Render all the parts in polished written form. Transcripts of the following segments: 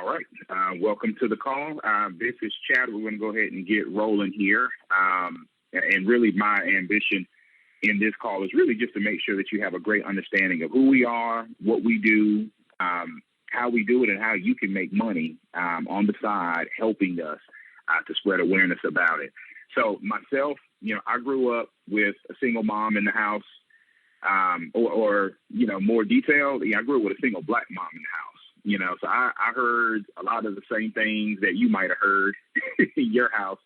All right. Welcome to the call. This is Chad. We're going to go ahead and get rolling here. And really, my ambition in this call is really just to make sure that you have a great understanding of who we are, what we do, how we do it, and how you can make money on the side helping us to spread awareness about it. So myself, I grew up with a single mom in the house, or more detailed, I grew up with a single black mom in the house. So I heard a lot of the same things that you might have heard in your house.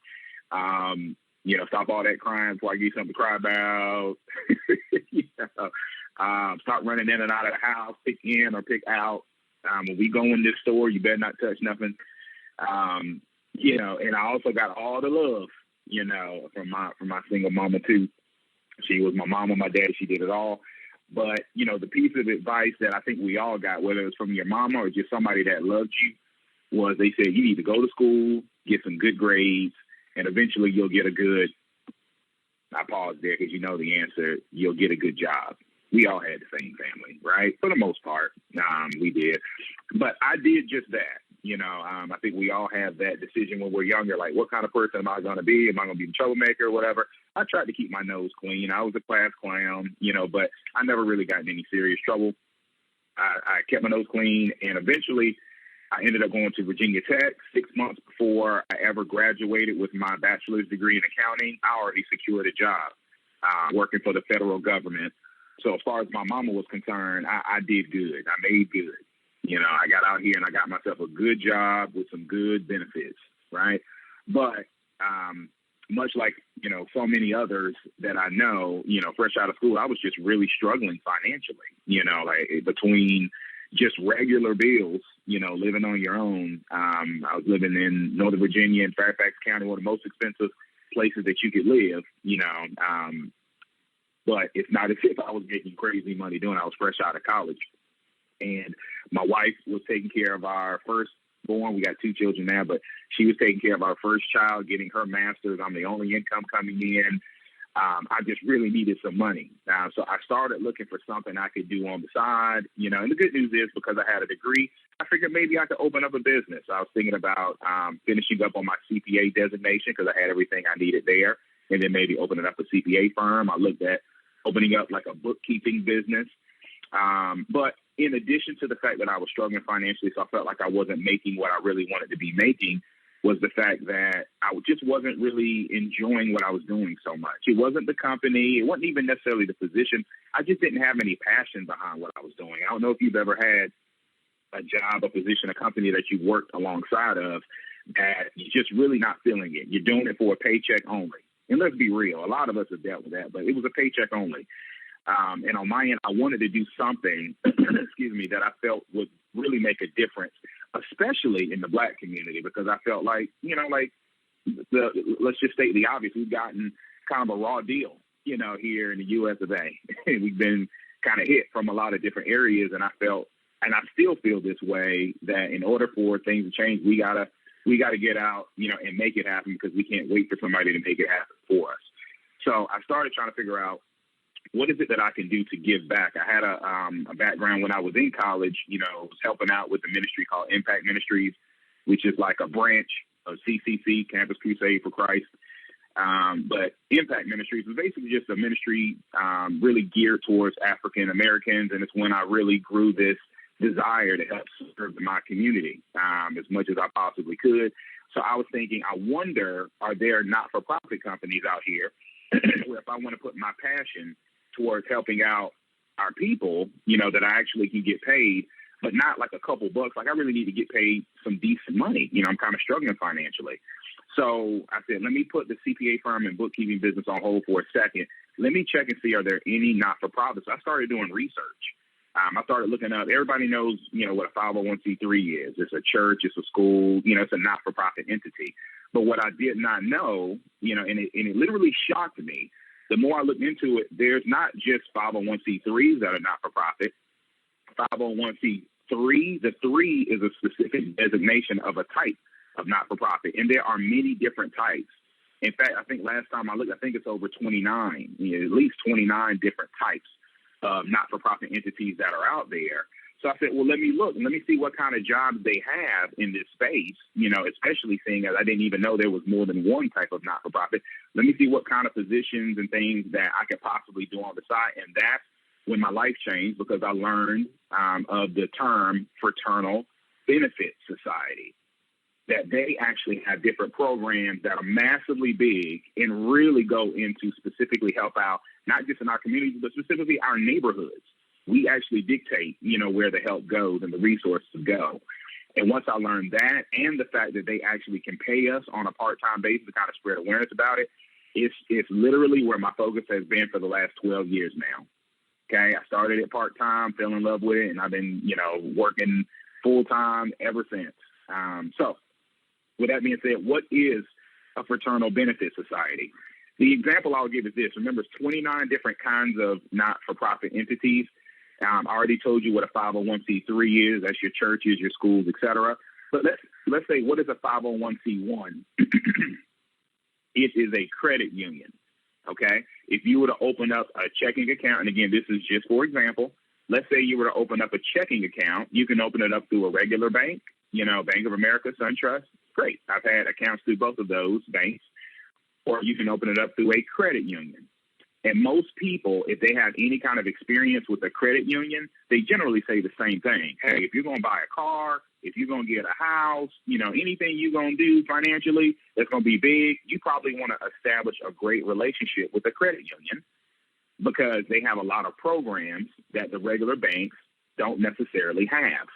Stop all that crying before I give you something to cry about. Start running in and out of the house, pick in or pick out. When we go in this store, you better not touch nothing. And I also got all the love, from my single mama too. She was my mama, my daddy. She did it all. But, the piece of advice that I think we all got, whether it's from your mama or just somebody that loved you, was they said, you need to go to school, get some good grades, and eventually you'll get a good, I paused there because you know the answer, you'll get a good job. We all had the same family, right? For the most part, we did. But I did just that. I think we all have that decision when we're younger, like, what kind of person am I going to be? Am I going to be the troublemaker or whatever? I tried to keep my nose clean. I was a class clown, but I never really got in any serious trouble. I kept my nose clean, and eventually I ended up going to Virginia Tech 6 months before I ever graduated with my bachelor's degree in accounting. I already secured a job working for the federal government. So as far as my mama was concerned, I did good. I made good. I got out here and I got myself a good job with some good benefits, right? But much like, so many others that I know, fresh out of school, I was just really struggling financially, like between just regular bills, living on your own. I was living in Northern Virginia and Fairfax County, one of the most expensive places that you could live, but it's not as if I was making crazy money doing it. I was fresh out of college. And my wife was taking care of our firstborn. We got 2 children now, but she was taking care of our first child, getting her master's. I'm the only income coming in. I just really needed some money. So I started looking for something I could do on the side, and the good news is because I had a degree, I figured maybe I could open up a business. I was thinking about finishing up on my CPA designation because I had everything I needed there, and then maybe opening up a CPA firm. I looked at opening up like a bookkeeping business. But in addition to the fact that I was struggling financially, so I felt like I wasn't making what I really wanted to be making, was the fact that I just wasn't really enjoying what I was doing so much. It wasn't the company. It wasn't even necessarily the position. I just didn't have any passion behind what I was doing. I don't know if you've ever had a job, a position, a company that you worked alongside of that you're just really not feeling it. You're doing it for a paycheck only. And let's be real, a lot of us have dealt with that, but it was a paycheck only. And on my end, I wanted to do something, that I felt would really make a difference, especially in the Black community, because I felt like, let's just state the obvious. We've gotten kind of a raw deal, here in the U.S. of A. We've been kind of hit from a lot of different areas, and I felt, and I still feel this way, that in order for things to change, we gotta get out, and make it happen, because we can't wait for somebody to make it happen for us. So I started trying to figure out, what is it that I can do to give back? I had a background when I was in college, was helping out with a ministry called Impact Ministries, which is like a branch of CCC, Campus Crusade for Christ. But Impact Ministries was basically just a ministry really geared towards African Americans, and it's when I really grew this desire to help serve my community as much as I possibly could. So I was thinking, I wonder, are there not-for-profit companies out here where if I want to put my passion towards helping out our people, that I actually can get paid, but not like a couple bucks. Like I really need to get paid some decent money. I'm kind of struggling financially. So I said, let me put the CPA firm and bookkeeping business on hold for a second. Let me check and see, are there any not-for-profits? I started doing research. I started looking up, everybody knows, what a 501c3 is. It's a church, it's a school, it's a not-for-profit entity. But what I did not know, and it literally shocked me, the more I looked into it, there's not just 501c3s that are not-for-profit. 501c3, the 3 is a specific designation of a type of not-for-profit, and there are many different types. In fact, I think last time I looked, I think it's over 29, at least 29 different types of not-for-profit entities that are out there. So I said, well, let me look and let me see what kind of jobs they have in this space, especially seeing as I didn't even know there was more than one type of not-for-profit. Let me see what kind of positions and things that I could possibly do on the side. And that's when my life changed, because I learned of the term Fraternal Benefit Society, that they actually have different programs that are massively big and really go into specifically help out, not just in our communities, but specifically our neighborhoods. We actually dictate, where the help goes and the resources go. And once I learned that, and the fact that they actually can pay us on a part-time basis to kind of spread awareness about it, it's literally where my focus has been for the last 12 years now. Okay, I started it part-time, fell in love with it, and I've been, working full-time ever since. So with that being said, what is a fraternal benefit society? The example I'll give is this. Remember, it's 29 different kinds of not-for-profit entities. I already told you what a 501c3 is. That's your churches, your schools, etc. But let's say, what is a 501c1? It is a credit union. Okay, if you were to open up a checking account, and again, this is just for example, let's say you were to open up a checking account, you can open it up through a regular bank, Bank of America, SunTrust. Great. I've had accounts through both of those banks. Or you can open it up through a credit union. And most people, if they have any kind of experience with a credit union, they generally say the same thing. Hey, if you're going to buy a car, if you're going to get a house, anything you're going to do financially that's going to be big, you probably want to establish a great relationship with a credit union, because they have a lot of programs that the regular banks don't necessarily have.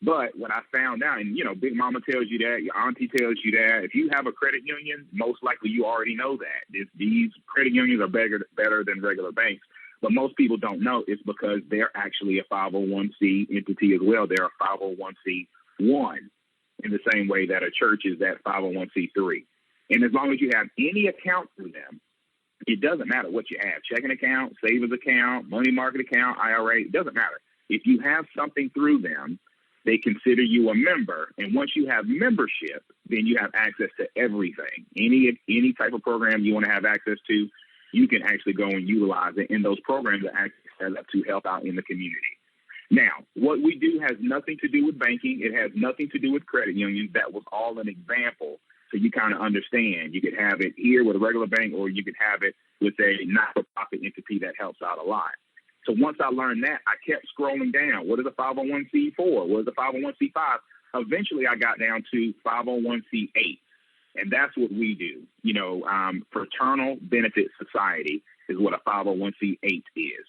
But what I found out, and, Big Mama tells you that, your auntie tells you that, if you have a credit union, most likely you already know that. These credit unions are better than regular banks. But most people don't know it's because they're actually a 501c entity as well. They're a 501c1 in the same way that a church is that 501c3. And as long as you have any account through them, it doesn't matter what you have, checking account, savings account, money market account, IRA, it doesn't matter. If you have something through them, they consider you a member. And once you have membership, then you have access to everything. Any type of program you want to have access to, you can actually go and utilize it. And those programs are actually set up to help out in the community. Now, what we do has nothing to do with banking. It has nothing to do with credit unions. That was all an example. So you kind of understand. You could have it here with a regular bank, or you could have it with a not-for-profit entity that helps out a lot. So once I learned that, I kept scrolling down. What is a 501c4? What is a 501c5? Eventually, I got down to 501c8, and that's what we do. Fraternal Benefit Society is what a 501c8 is,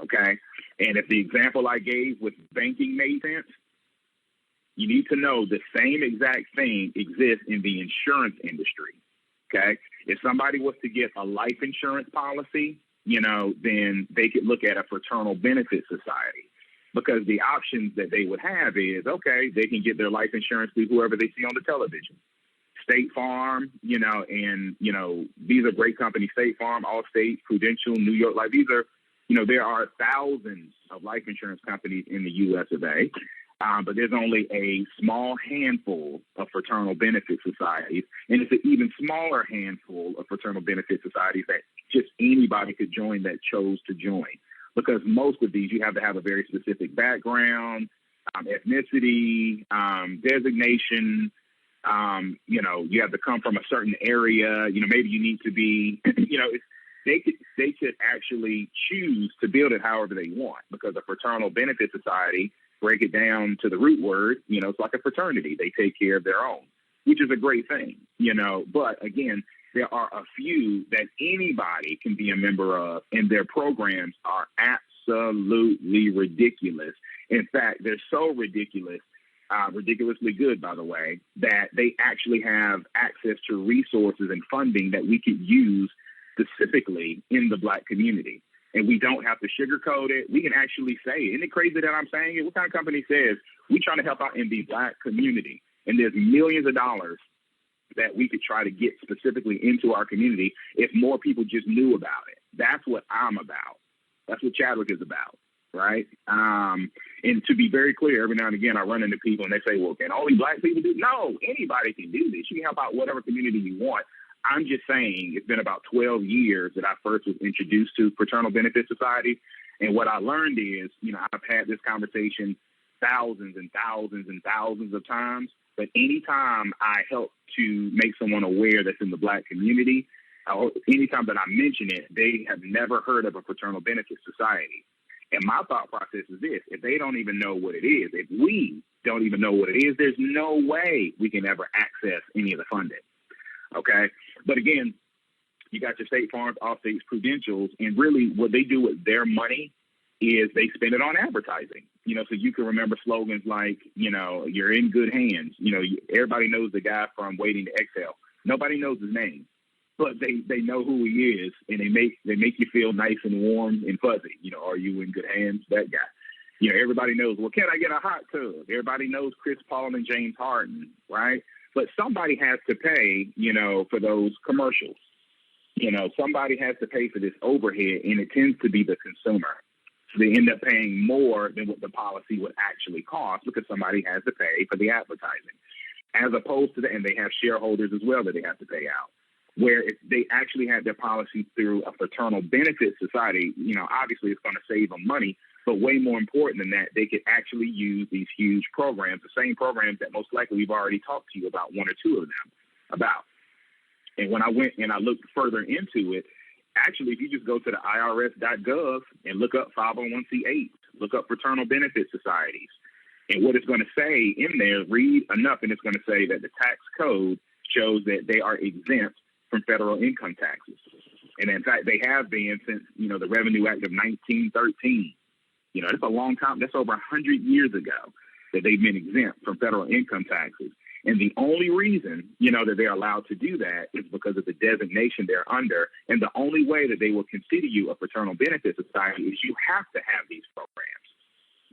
okay? And if the example I gave with banking made sense, you need to know the same exact thing exists in the insurance industry, okay? If somebody was to get a life insurance policy, then they could look at a fraternal benefit society, because the options that they would have is, okay, they can get their life insurance through whoever they see on the television. State Farm, and, these are great companies, State Farm, Allstate, Prudential, New York Life. These are, there are thousands of life insurance companies in the U.S. of A. But there's only a small handful of fraternal benefit societies, and it's an even smaller handful of fraternal benefit societies that just anybody could join that chose to join. Because most of these, you have to have a very specific background, ethnicity, designation. You have to come from a certain area. Maybe you need to be, they could actually choose to build it however they want, because a fraternal benefit society, break it down to the root word, it's like a fraternity. They take care of their own, which is a great thing, But again, there are a few that anybody can be a member of, and their programs are absolutely ridiculous. In fact, they're so ridiculous, ridiculously good, by the way, that they actually have access to resources and funding that we could use specifically in the Black community. And we don't have to sugarcoat it. We can actually say, isn't it crazy that I'm saying it? What kind of company says we're trying to help out in the Black community? And there's millions of dollars that we could try to get specifically into our community if more people just knew about it. That's what I'm about. That's what Chadwick is about, right? And to be very clear, every now and again, I run into people and they say, well, can only Black people do? No, anybody can do this. You can help out whatever community you want. I'm just saying it's been about 12 years that I first was introduced to Fraternal Benefit Society. And what I learned is, I've had this conversation thousands and thousands and thousands of times, but anytime I help to make someone aware that's in the Black community, or anytime that I mention it, they have never heard of a fraternal benefit society. And my thought process is this: if they don't even know what it is, if we don't even know what it is, there's no way we can ever access any of the funding. Okay? But again, you got your State Farms, Allstates, Prudentials, and really what they do with their money is they spend it on advertising. So you can remember slogans like, you're in good hands. Everybody knows the guy from Waiting to Exhale. Nobody knows his name, but they know who he is, and they make you feel nice and warm and fuzzy. Are you in good hands? That guy. Everybody knows, well, can I get a hot tub? Everybody knows Chris Paul and James Harden, right? But somebody has to pay, for those commercials. Somebody has to pay for this overhead, and it tends to be the consumer. So they end up paying more than what the policy would actually cost because somebody has to pay for the advertising, as opposed to and they have shareholders as well that they have to pay out. Where if they actually had their policy through a fraternal benefit society, obviously it's going to save them money, but way more important than that, they could actually use these huge programs, the same programs that most likely we've already talked to you about, one or two of them about. And when I went and I looked further into it, actually, if you just go to the IRS.gov and look up 501c8s, look up fraternal benefit societies, and what it's going to say in there, read enough, and it's going to say that the tax code shows that they are exempt from federal income taxes. And in fact, they have been since, the Revenue Act of 1913. That's a long time. That's over 100 years ago that they've been exempt from federal income taxes. And the only reason, that they're allowed to do that is because of the designation they're under. And the only way that they will consider you a fraternal benefit society is you have to have these programs.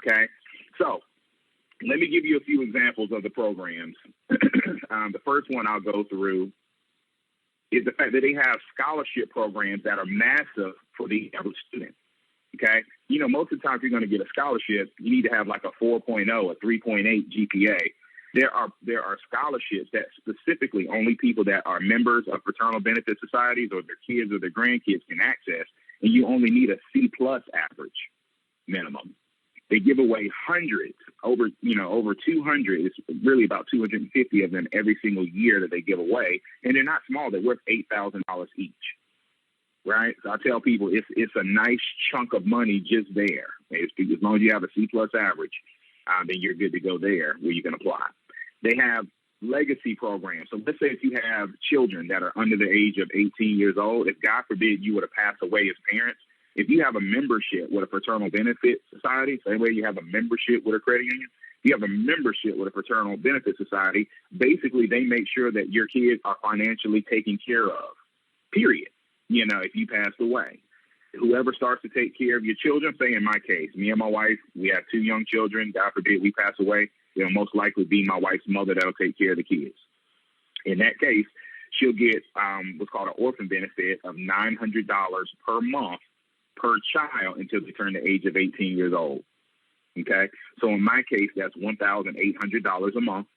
Okay? So let me give you a few examples of the programs. The first one I'll go through is the fact that they have scholarship programs that are massive for the average student. Okay? Most of the time, if you're going to get a scholarship, you need to have like a 4.0, a 3.8 GPA. There are scholarships that specifically only people that are members of fraternal benefit societies or their kids or their grandkids can access, and you only need a C+ average minimum. They give away hundreds, over 200. It's really about 250 of them every single year that they give away, and they're not small. They're worth $8,000 each, right? So I tell people it's a nice chunk of money just there. As long as you have a C+ average, then you're good to go there where you can apply. They have legacy programs. So let's say if you have children that are under the age of 18 years old, if God forbid you were to pass away as parents, if you have a membership with a fraternal benefit society, same way you have a membership with a credit union, if you have a membership with a fraternal benefit society, basically they make sure that your kids are financially taken care of, period. If you passed away. Whoever starts to take care of your children, say in my case, me and my wife, we have 2 young children. God forbid we pass away, it'll most likely be my wife's mother that'll take care of the kids. In that case, she'll get what's called an orphan benefit of $900 per month per child until they turn the age of 18 years old. Okay? So in my case, that's $1,800 a month.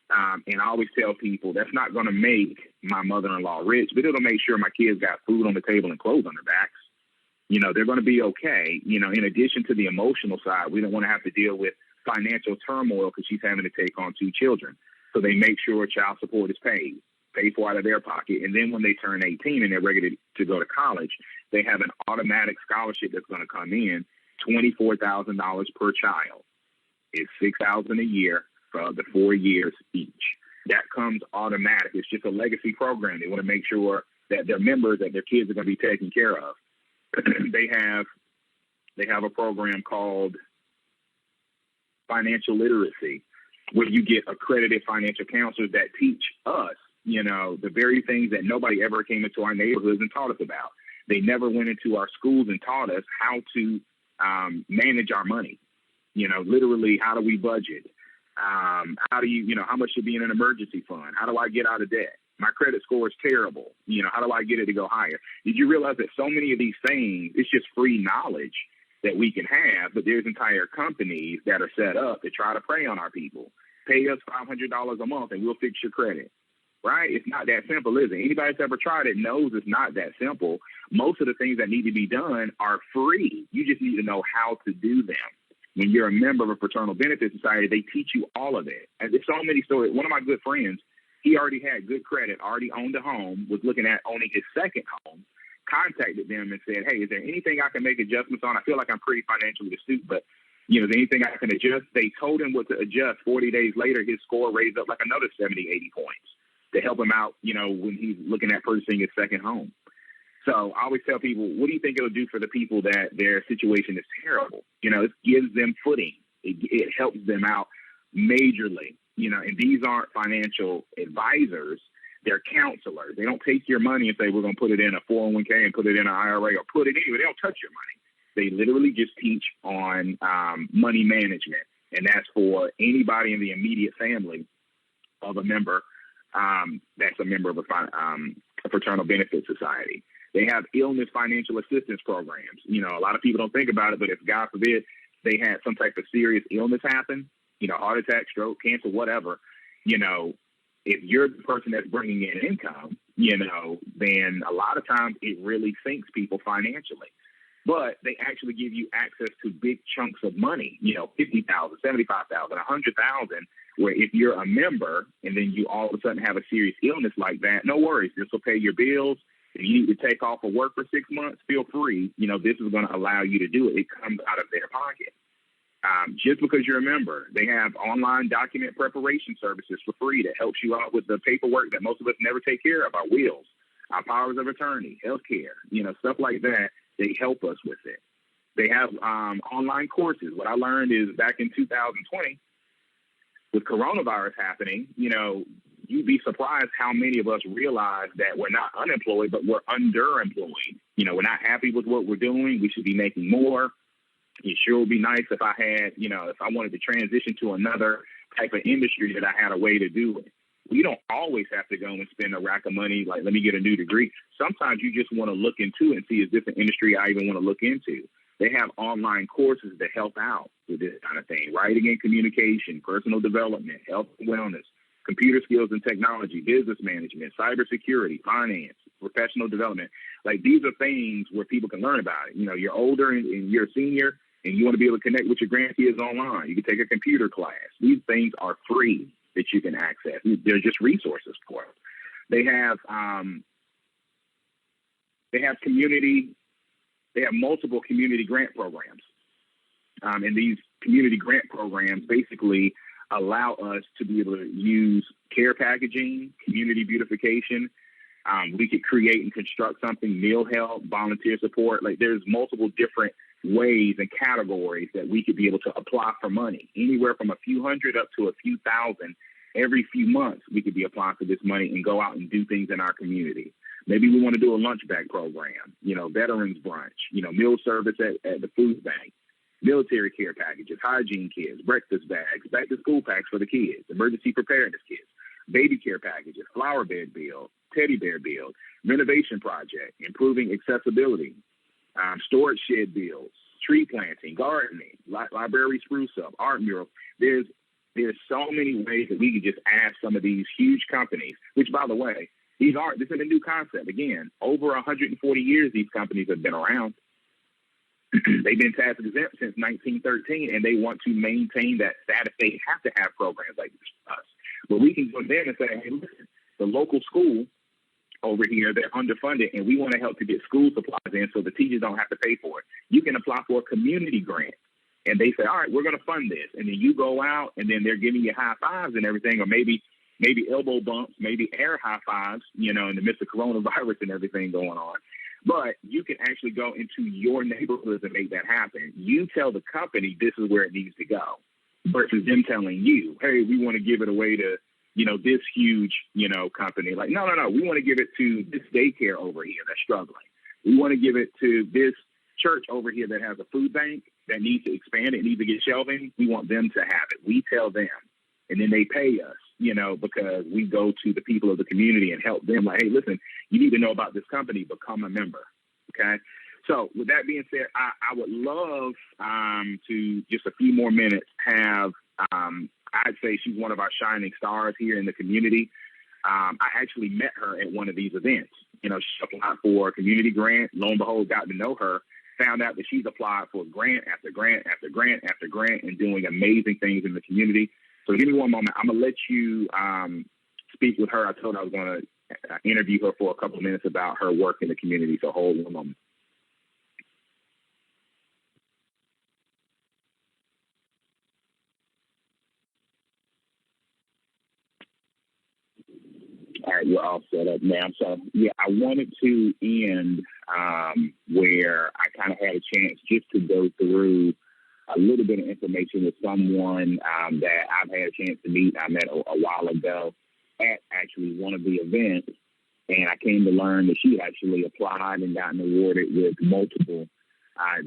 And I always tell people that's not going to make my mother-in-law rich, but it'll make sure my kids got food on the table and clothes on their backs. They're going to be okay. In addition to the emotional side, we don't want to have to deal with financial turmoil because she's having to take on 2 children. So they make sure child support is paid for out of their pocket. And then when they turn 18 and they're ready to go to college, they have an automatic scholarship that's going to come in, $24,000 per child. It's $6,000 a year for the 4 years each. That comes automatic. It's just a legacy program. They want to make sure that their members, that their kids are going to be taken care of. They have a program called financial literacy, where you get accredited financial counselors that teach us, the very things that nobody ever came into our neighborhoods and taught us about. They never went into our schools and taught us how to manage our money. Literally, how do we budget? How do how much should be in an emergency fund? How do I get out of debt? My credit score is terrible. How do I get it to go higher? Did you realize that so many of these things, it's just free knowledge that we can have, but there's entire companies that are set up to try to prey on our people. Pay us $500 a month and we'll fix your credit. right? It's not that simple, is it? Anybody that's ever tried it knows it's not that simple. Most of the things that need to be done are free. You just need to know how to do them. When you're a member of a fraternal benefit society, they teach you all of it. And there's so many stories. One of my good friends, he already had good credit, already owned a home, was looking at owning his second home, contacted them and said, hey, is there anything I can make adjustments on? I feel like I'm pretty financially astute, but is there anything I can adjust? They told him what to adjust. 40 days later, his score raised up like another 70, 80 points to help him out, when he's looking at purchasing his second home. So I always tell people, what do you think it'll do for the people that their situation is terrible? It gives them footing. It helps them out majorly, and these aren't financial advisors. They're counselors. They don't take your money and say, we're going to put it in a 401k and put it in an IRA or put it anywhere. They don't touch your money. They literally just teach on money management. And that's for anybody in the immediate family of a member that's a member of a fraternal benefit society. They have illness financial assistance programs. A lot of people don't think about it, but if, God forbid, they had some type of serious illness happen, heart attack, stroke, cancer, whatever, if you're the person that's bringing in income, then a lot of times it really sinks people financially. But they actually give you access to big chunks of money, $50,000, $75,000, $100,000, where if you're a member and then you all of a sudden have a serious illness like that, no worries. This will pay your bills. If you need to take off of work for 6 months, feel free. This is going to allow you to do it. It comes out of their pocket. Just because you're a member, they have online document preparation services for free that helps you out with the paperwork that most of us never take care of, our wills, our powers of attorney, healthcare, stuff like that. They help us with it. They have online courses. What I learned is back in 2020, with coronavirus happening, you'd be surprised how many of us realize that we're not unemployed, but we're underemployed. We're not happy with what we're doing. We should be making more. It sure would be nice if I had, if I wanted to transition to another type of industry that I had a way to do it. We don't always have to go and spend a rack of money, like, let me get a new degree. Sometimes you just want to look into it and see, is this an industry I even want to look into? They have online courses that help out with this kind of thing. Writing and communication, personal development, health and wellness, computer skills and technology, business management, cybersecurity, finance, professional development. Like, these are things where people can learn about it. You're older and you're a senior and you want to be able to connect with your grandkids online. You can take a computer class. These things are free that you can access. They're just resources for it. They have multiple community grant programs. And these community grant programs basically allow us to be able to use care packaging, community beautification. We could create and construct something, meal help, volunteer support. Like, there's multiple different ways and categories that we could be able to apply for money, anywhere from a few hundred up to a few thousand. Every few months, we could be applying for this money and go out and do things in our community. Maybe we want to do a lunch bag program, veterans brunch, meal service at the food bank, military care packages, hygiene kits, breakfast bags, back to school packs for the kids, emergency preparedness kits, baby care packages, flower bed build, teddy bear build, renovation project, improving accessibility, storage shed builds, tree planting, gardening, library spruce up, art murals. There's so many ways that we could just ask some of these huge companies, which, by the way, this is a new concept. Again, over 140 years, these companies have been around. They've been tax exempt since 1913, and they want to maintain that status. They have to have programs like this for us. But we can go there and say, hey, listen, the local school over here, they're underfunded, and we want to help to get school supplies in so the teachers don't have to pay for it. You can apply for a community grant. And they say, all right, we're going to fund this. And then you go out, and then they're giving you high fives and everything, or maybe elbow bumps, maybe air high fives, in the midst of coronavirus and everything going on. But you can actually go into your neighborhoods and make that happen. You tell the company this is where it needs to go, versus them telling you, hey, we want to give it away to, this huge, company. Like, no, we want to give it to this daycare over here that's struggling. We want to give it to this church over here that has a food bank that needs to expand it, needs to get shelving. We want them to have it. We tell them, and then they pay us, because we go to the people of the community and help them. Like, hey, listen, you need to know about this company, become a member. Okay. So with that being said, I would love to just a few more minutes have, I'd say she's one of our shining stars here in the community. I actually met her at one of these events. You know, she applied for a community grant. Lo and behold, got to know her, found out that she's applied for grant after grant after grant after grant and doing amazing things in the community. So give me one moment. I'm going to let you speak with her. I told her I was going to interview her for a couple of minutes about her work in the community. So hold one moment. All right, we're all set up now. So, yeah, I wanted to end where I kind of had a chance just to go through a little bit of information with someone that I've had a chance to meet. I met a while ago at actually one of the events, and I came to learn that she actually applied and gotten awarded with multiple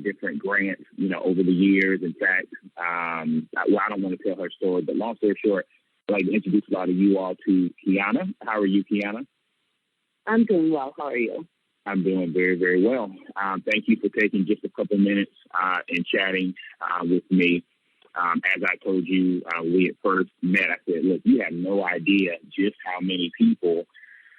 different grants, you know, over the years. In fact, well, I don't want to tell her story, but long story short, I'd like to introduce a lot of you all to Kiana. How are you, Kiana? I'm doing well. How are you? I'm doing very, very well. Thank you for taking just a couple minutes and chatting with me. As I told you, we at first met, I said, look, you have no idea just how many people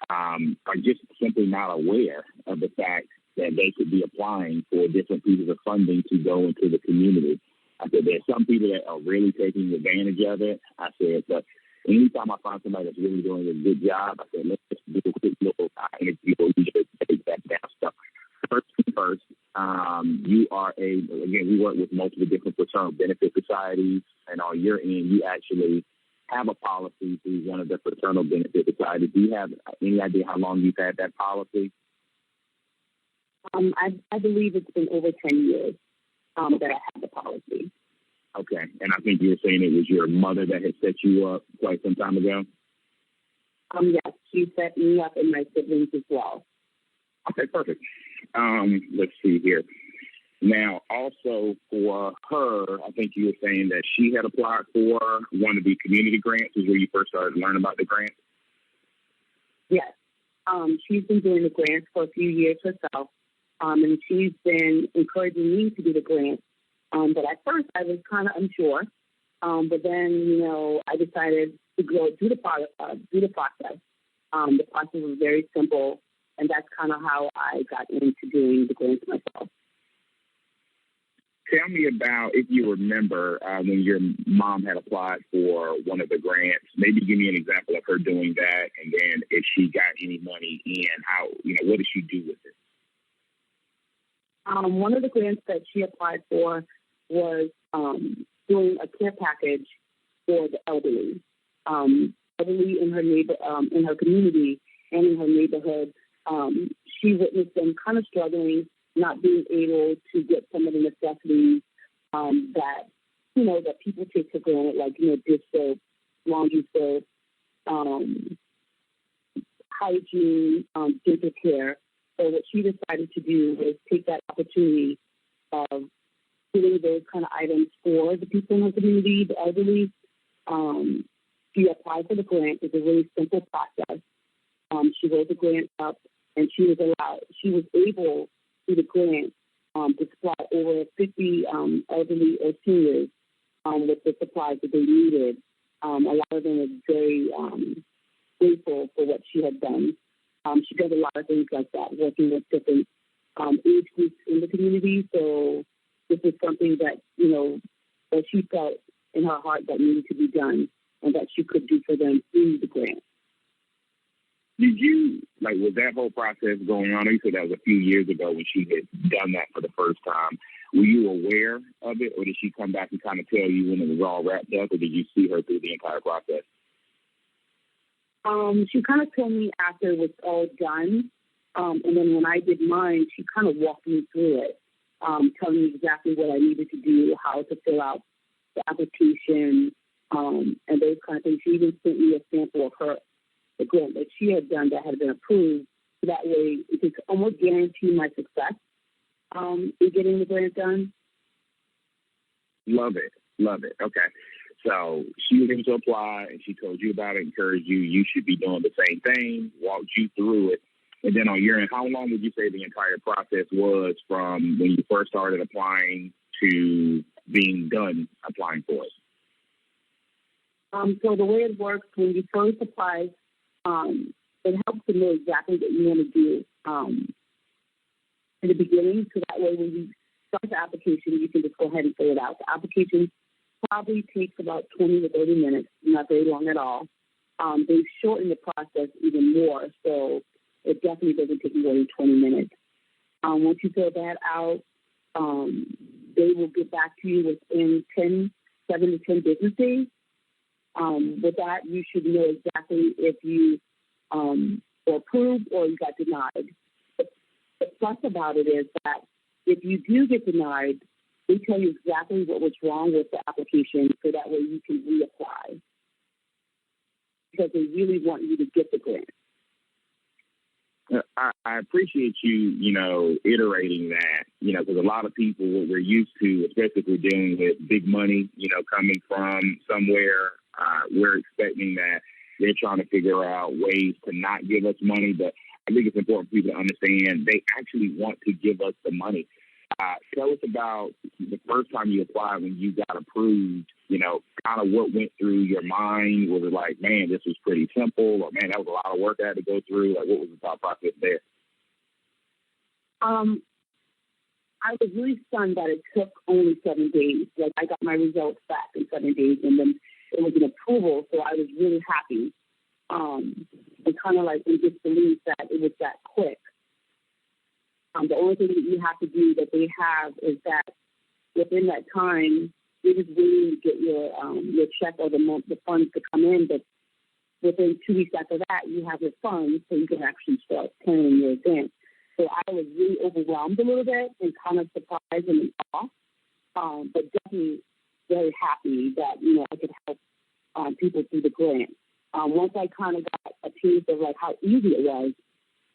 are just simply not aware of the fact that they could be applying for different pieces of funding to go into the community. I said, there's some people that are really taking advantage of it. I said, but anytime I find somebody that's really doing a good job, I said, let's just do a quick little interview where we just take that down stuff. First, you are again, we work with multiple different fraternal benefit societies, and on your end, you actually have a policy through one of the fraternal benefit societies. Do you have any idea how long you've had that policy? I believe it's been over 10 years that I have the policy. Okay, and I think you were saying it was your mother that had set you up quite some time ago? Yes, she set me up and my siblings as well. Okay, perfect. Let's see here. Now, also for her, I think you were saying that she had applied for one of the community grants. Is where you first started to learn about the grants? Yes. She's been doing the grants for a few years herself, and she's been encouraging me to do the grants. But at first, I was kind of unsure. But then, you know, I decided to go do the process. The process was very simple, and that's kind of how I got into doing the grants myself. Tell me about, if you remember, when your mom had applied for one of the grants. Maybe give me an example of her doing that, and then if she got any money in, how, you know, what did she do with it? One of the grants that she applied for was doing a care package for the elderly. Elderly in her in her community and in her neighborhood. She witnessed them kind of struggling, not being able to get some of the necessities that, you know, that people take for granted, like, you know, dish soap, laundry soap, hygiene, dental care. So what she decided to do was take that opportunity of doing those kind of items for the people in her community, the elderly. She applied for the grant. It's a really simple process. She wrote the grant up, and she was able, through the grant, to supply over 50 elderly or seniors with the supplies that they needed. A lot of them are very grateful for what she had done. She does a lot of things like that, working with different age groups in the community. So this is something that, you know, that she felt in her heart that needed to be done and that she could do for them through the grant. Did you, like, was that whole process going on? You said that was a few years ago when she had done that for the first time. Were you aware of it, or did she come back and kind of tell you when it was all wrapped up, or did you see her through the entire process? She kind of told me after it was all done, and then when I did mine, she kind of walked me through it, telling me exactly what I needed to do, how to fill out the application, and those kind of things. She even sent me a sample of the grant that she had done that had been approved. So that way, it could almost guarantee my success in getting the grant done. Love it. Okay. So she was able to apply, and she told you about it, encouraged you. You should be doing the same thing, walked you through it. And then on your end, how long would you say the entire process was from when you first started applying to being done applying for it? So the way it works, when you first apply it helps to know exactly what you want to do in the beginning, so that way when you start the application, you can just go ahead and fill it out. The application probably takes about 20 to 30 minutes, not very long at all. They've shortened the process even more, so it definitely doesn't take more than 20 minutes. Once you fill that out, they will get back to you within 7 to 10 business days. With that, you should know exactly if you were approved or you got denied. The plus about it is that if you do get denied, they tell you exactly what was wrong with the application, so that way you can reapply, because they really want you to get the grant. I appreciate you, iterating that, because a lot of people, what we're used to, especially if we're dealing with big money, coming from somewhere, we're expecting that they're trying to figure out ways to not give us money. But I think it's important for people to understand they actually want to give us the money. Tell us about the first time you applied, when you got approved, kind of what went through your mind. Was it like, man, this was pretty simple, or man, that was a lot of work I had to go through? Like, what was the thought process there? I was really stunned that it took only 7 days. Like, I got my results back in 7 days, and then it was an approval, so I was really happy. And kind of like in disbelief that it was that quick. The only thing that you have to do that they have is that within that time, you're just waiting to get your check or the funds to come in. But within 2 weeks after that, you have your funds, so you can actually start planning your event. So I was really overwhelmed a little bit and kind of surprised and off, but definitely very happy that I could help people through the grant. Once I kind of got a taste of like how easy it was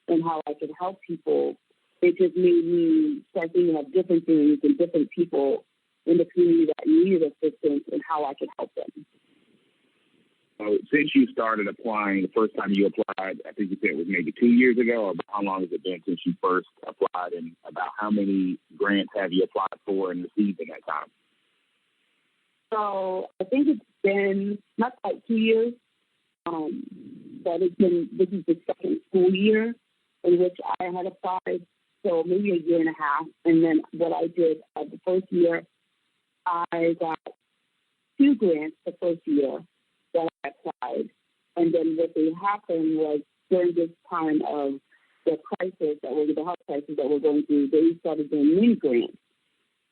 and how I could help people, it just made me start thinking of different things and different people in the community that needed assistance and how I could help them. So since you started applying, the first time you applied, I think you said it was maybe 2 years ago, or how long has it been since you first applied, and about how many grants have you applied for and received in that time? So I think it's been not quite 2 years, but this is the second school year in which I had applied. So maybe a year and a half. And then what I did the first year, I got 2 grants the first year that I applied. And then what happened was during this time of the health crisis that we're going through, they started doing mini grants.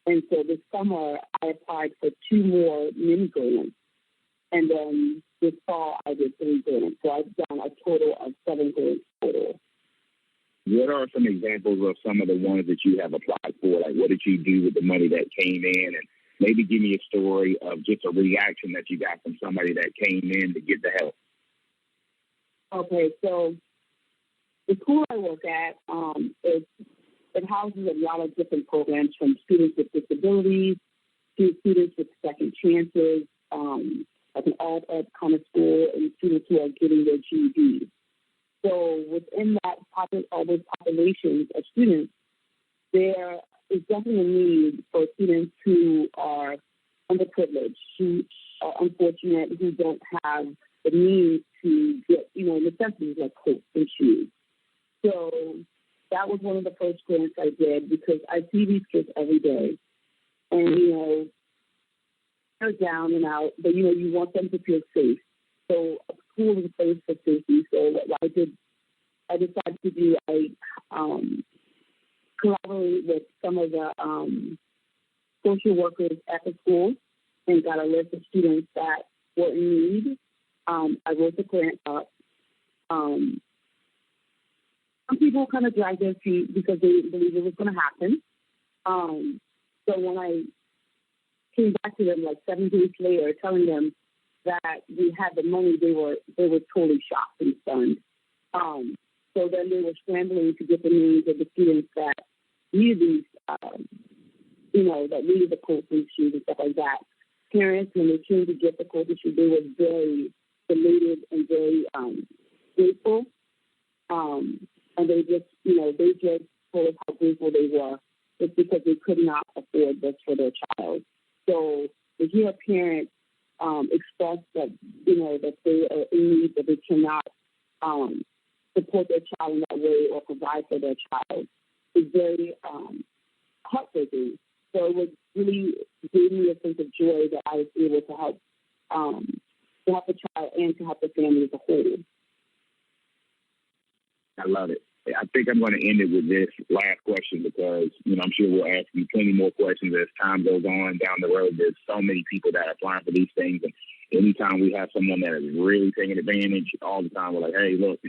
And so this summer, I applied for 2 more mini grants. And then this fall, I did 3 grants. So I've done a total of 7 grants total. What are some examples of some of the ones that you have applied for? Like, what did you do with the money that came in? And maybe give me a story of just a reaction that you got from somebody that came in to get the help. Okay, so the school I work at, it houses a lot of different programs, from students with disabilities to students with second chances, like an all-ed kind of school, and students who are getting their GEDs. So within that all those populations of students, there is definitely a need for students who are underprivileged, who are unfortunate, who don't have the means to get, necessities like coats and shoes. So that was one of the first grants I did, because I see these kids every day. And, they're down and out, but, you want them to feel safe. So a school is a place for safety. So what I decided to do, I collaborated with some of the social workers at the school and got a list of students that were in need. I wrote the grant up. Some people kind of dragged their feet because they didn't believe it was going to happen. So when I came back to them like 7 days later, telling them that we had the money, they were totally shocked and stunned. So then they were scrambling to get the names of the students that needed these, that needed the coats and shoes and stuff like that. Parents, when they came to get the coats and shoes, they were very elated and very grateful. And they just told us how grateful they were, just because they could not afford this for their child. So to hear a parent express that, that they are in need, but they cannot support their child in that way or provide for their child is very heartbreaking. So it was really gave me a sense of joy that I was able to help the child and to help the family as a whole. I love it. I think I'm going to end it with this last question because, I'm sure we'll ask you plenty more questions as time goes on down the road. There's so many people that are applying for these things. And anytime we have someone that is really taking advantage, all the time we're like, hey, look,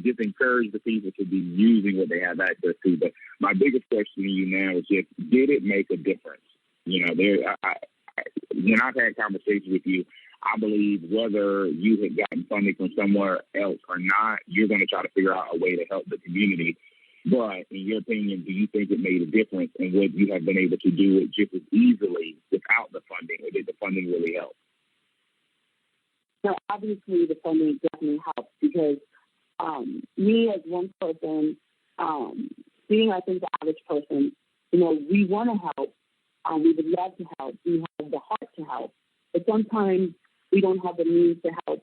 just encourage the people to be using what they have access to. But my biggest question to you now is just, did it make a difference? When I've had conversations with you, I believe whether you had gotten funding from somewhere else or not, you're going to try to figure out a way to help the community. But in your opinion, do you think it made a difference and would you have been able to do it just as easily without the funding, or did the funding really help? No, obviously the funding definitely helps because me as one person, being I think the average person, we want to help. We would love to help. We have the heart to help. But sometimes we don't have the means to help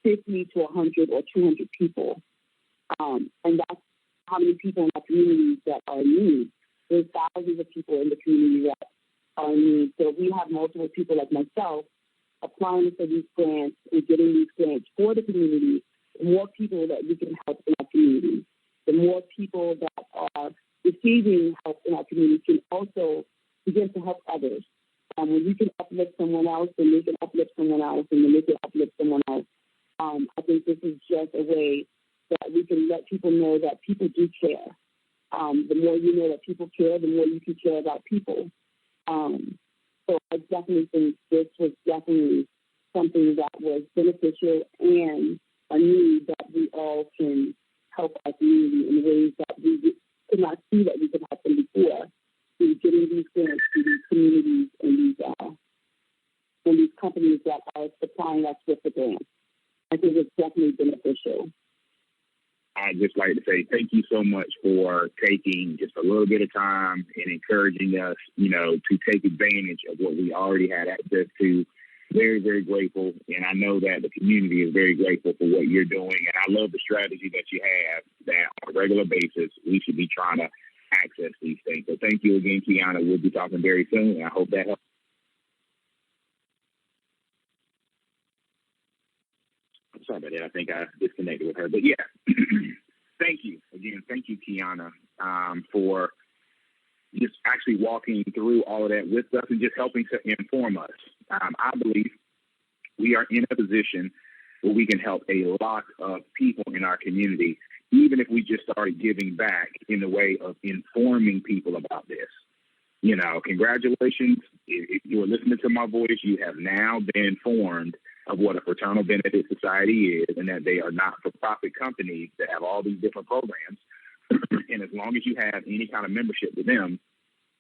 50 to 100 or 200 people. And that's how many people in our community that are in need. There's thousands of people in the community that are in need. So we have multiple people like myself applying for these grants and getting these grants for the community. The more people that we can help in our community, the more people that are receiving help in our community can also begin to help others. When we can uplift someone else, and they can uplift someone else, and then they can uplift someone else. I think this is just a way that we can let people know that people do care. The more you know that people care, the more you can care about people. So I definitely think this was definitely something that was beneficial and a need that we all can help our community in ways that we could not see that we could help them before. Through getting these grants to these communities and these companies that are supplying us with the grants. I think it's definitely beneficial. I'd just like to say thank you so much for taking just a little bit of time and encouraging us, to take advantage of what we already had access to. Very, very grateful. And I know that the community is very grateful for what you're doing. And I love the strategy that you have that on a regular basis, we should be trying to access these things. So thank you again, Kiana. We'll be talking very soon, and I hope that helps. I'm sorry about that. I think I disconnected with her. But yeah, thank you. Again, thank you, Kiana, for just actually walking through all of that with us and just helping to inform us. I believe we are in a position where we can help a lot of people in our community, even if we just started giving back in the way of informing people about this. Congratulations. If you are listening to my voice, you have now been informed of what a fraternal benefit society is and that they are not-for-profit companies that have all these different programs. And as long as you have any kind of membership with them,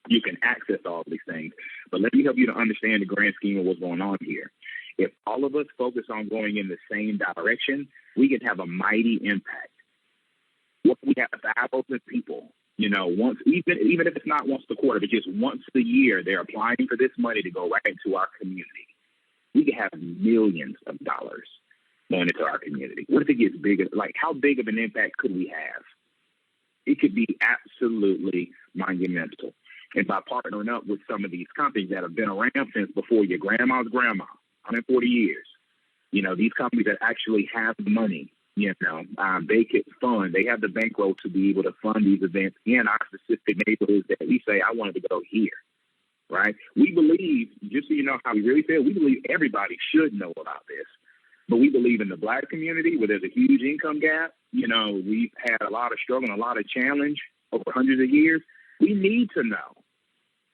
you can access all of these things. But let me help you to understand the grand scheme of what's going on here. If all of us focus on going in the same direction, we can have a mighty impact. What we have 1,000 people, once, even if it's not once a quarter, but just once a year, they're applying for this money to go right into our community. We could have millions of dollars going into our community. What if it gets bigger? Like, how big of an impact could we have? It could be absolutely monumental. And by partnering up with some of these companies that have been around since before your grandma's grandma, 140 years, these companies that actually have the money, they could fund, they have the bankroll to be able to fund these events in our specific neighborhoods that we say, I wanted to go here, right? We believe, just so you know how we really feel, we believe everybody should know about this. But we believe in the Black community where there's a huge income gap. We've had a lot of struggle and a lot of challenge over hundreds of years. We need to know.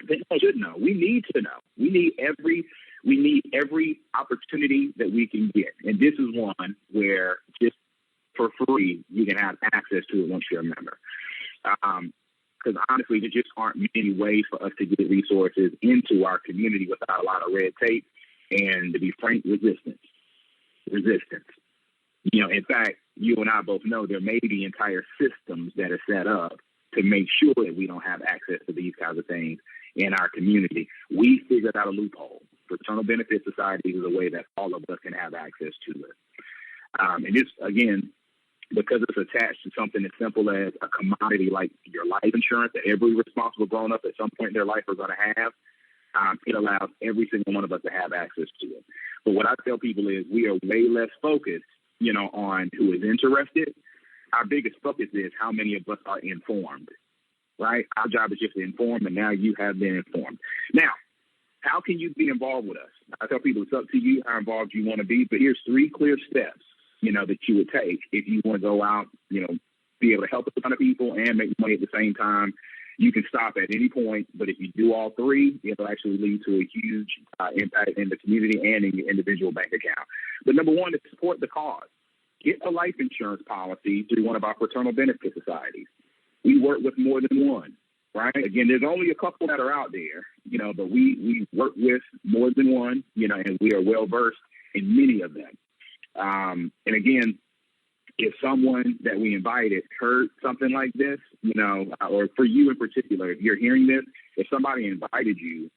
They should know. We need to know. We need every opportunity that we can get. And this is one where just for free, you can have access to it once you're a member. Because honestly, there just aren't many ways for us to get resources into our community without a lot of red tape and, to be frank, resistance. In fact, you and I both know there may be entire systems that are set up to make sure that we don't have access to these kinds of things in our community. We figured out a loophole. Fraternal Benefit Society is a way that all of us can have access to it. And this, again, because it's attached to something as simple as a commodity like your life insurance that every responsible grown-up at some point in their life are going to have, it allows every single one of us to have access to it. But what I tell people is we are way less focused, on who is interested. Our biggest focus is how many of us are informed, right? Our job is just to inform, and now you have been informed. Now, how can you be involved with us? I tell people it's up to you how involved you want to be, but here's 3 clear steps, that you would take if you want to go out, be able to help a ton of people and make money at the same time. You can stop at any point, but if you do all 3, it'll actually lead to a huge impact in the community and in your individual bank account. But number 1 is support the cause. Get a life insurance policy through one of our fraternal benefit societies. We work with more than one, right? Again, there's only a couple that are out there, but we work with more than one, and we are well-versed in many of them. And again, if someone that we invited heard something like this, or for you in particular, if you're hearing this, if somebody invited you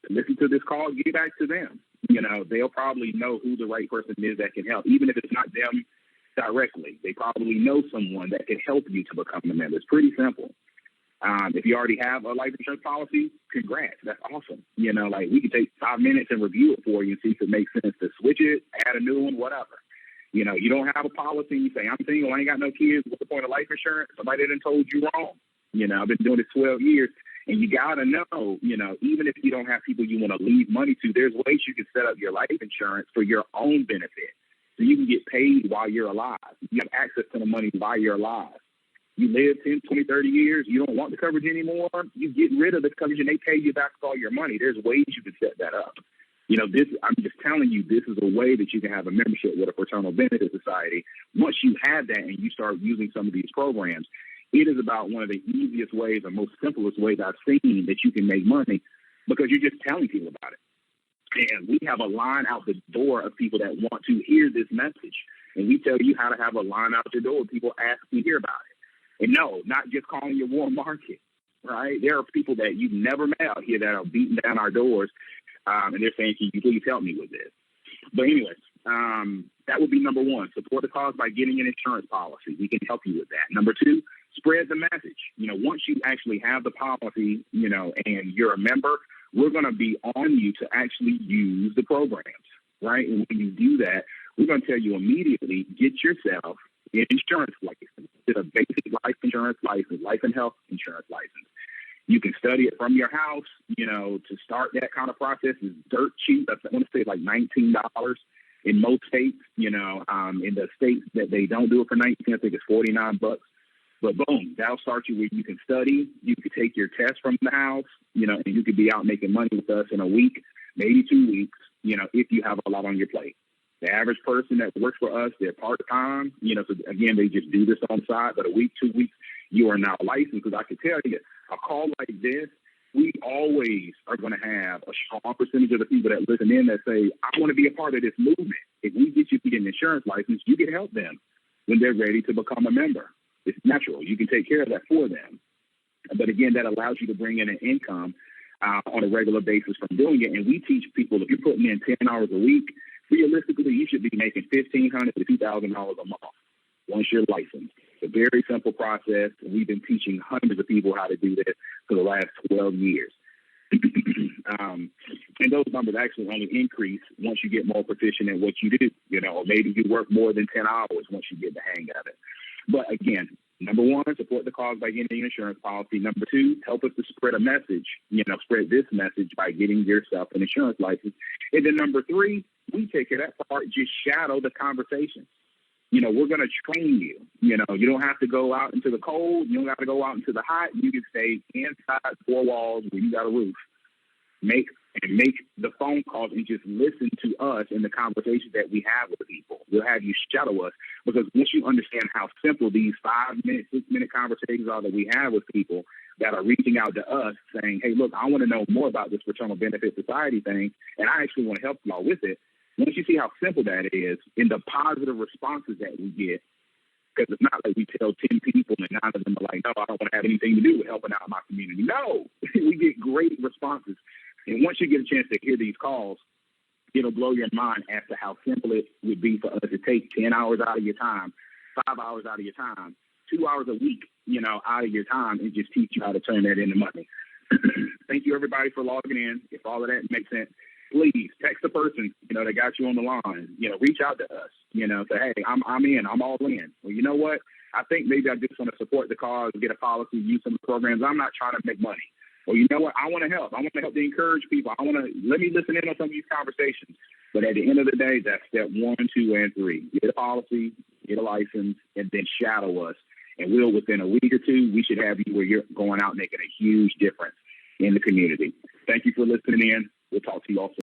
to listen to this call, get back to them. They'll probably know who the right person is that can help, even if it's not them directly. They probably know someone that can help you to become a member. It's pretty simple. If you already have a life insurance policy, congrats. That's awesome. We can take 5 minutes and review it for you and see if it makes sense to switch it, add a new one, whatever. You don't have a policy, you say, I'm single, I ain't got no kids, what's the point of life insurance? Somebody done told you wrong. I've been doing this 12 years, and you got to know, even if you don't have people you want to leave money to, there's ways you can set up your life insurance for your own benefit. So you can get paid while you're alive. You have access to the money while you're alive. You live 10, 20, 30 years, you don't want the coverage anymore, you get rid of the coverage and they pay you back all your money. There's ways you can set that up. I'm just telling you, this is a way that you can have a membership with a fraternal benefit society. Once you have that and you start using some of these programs, it is about one of the easiest ways or most simplest ways I've seen that you can make money because you're just telling people about it. And we have a line out the door of people that want to hear this message. And we tell you how to have a line out your door. People ask to hear about it. And no, not just calling your warm market, right? There are people that you've never met out here that are beating down our doors. And they're saying, can you please help me with this? But anyways, that would be number 1. Support the cause by getting an insurance policy. We can help you with that. Number 2, spread the message. Once you actually have the policy, and you're a member, we're going to be on you to actually use the programs, right? And when you do that, we're going to tell you immediately, get yourself an insurance license. It's a basic life insurance license, life and health insurance license. You can study it from your house, to start that kind of process is dirt cheap. I want to say like $19 in most states, in the states that they don't do it for $19, I think it's $49. But boom, that'll start you where you can study. You can take your test from the house, and you could be out making money with us in a week, maybe 2 weeks, if you have a lot on your plate. The average person that works for us, they're part-time, so again, they just do this on the side, but a week, 2 weeks, you are now licensed. Because I can tell you, a call like this, we always are going to have a strong percentage of the people that listen in that say, I want to be a part of this movement. If we get you to get an insurance license, you can help them when they're ready to become a member. It's natural. You can take care of that for them. But again, that allows you to bring in an income on a regular basis from doing it. And we teach people, if you're putting in 10 hours a week, realistically, you should be making $1,500 to $2,000 a month once you're licensed. It's a very simple process. And we've been teaching hundreds of people how to do this for the last 12 years. And those numbers actually only increase once you get more proficient in what you do, or maybe you work more than 10 hours once you get the hang of it. But again, number 1, support the cause by getting an insurance policy. Number 2, help us to spread a message, spread this message by getting yourself an insurance license. And then number 3, we take care of that part, just shadow the conversation. We're going to train you. You don't have to go out into the cold. You don't have to go out into the hot. You can stay inside 4 walls where you got a roof. Make the phone calls and just listen to us in the conversations that we have with people. We'll have you shadow us, because once you understand how simple these 5-minute, 6-minute conversations are that we have with people that are reaching out to us saying, hey, look, I want to know more about this fraternal benefit society thing, and I actually want to help y'all with it. Once you see how simple that is and the positive responses that we get, because it's not like we tell 10 people and 9 of them are like, no, I don't want to have anything to do with helping out my community. No, we get great responses. And once you get a chance to hear these calls, it'll blow your mind as to how simple it would be for us to take 10 hours out of your time, 5 hours out of your time, 2 hours a week, out of your time, and just teach you how to turn that into money. Thank you, everybody, for logging in. If all of that makes sense, please text the person, that got you on the line. Reach out to us, say, hey, I'm in, I'm all in. Well, you know what? I think maybe I just want to support the cause, get a policy, use some programs. I'm not trying to make money. Well, you know what? I want to help. I want to help to encourage people. Let me listen in on some of these conversations. But at the end of the day, that's step 1, 2, and 3. Get a policy, get a license, and then shadow us. And within a week or two, we should have you where you're going out making a huge difference in the community. Thank you for listening in. We'll talk to you all soon.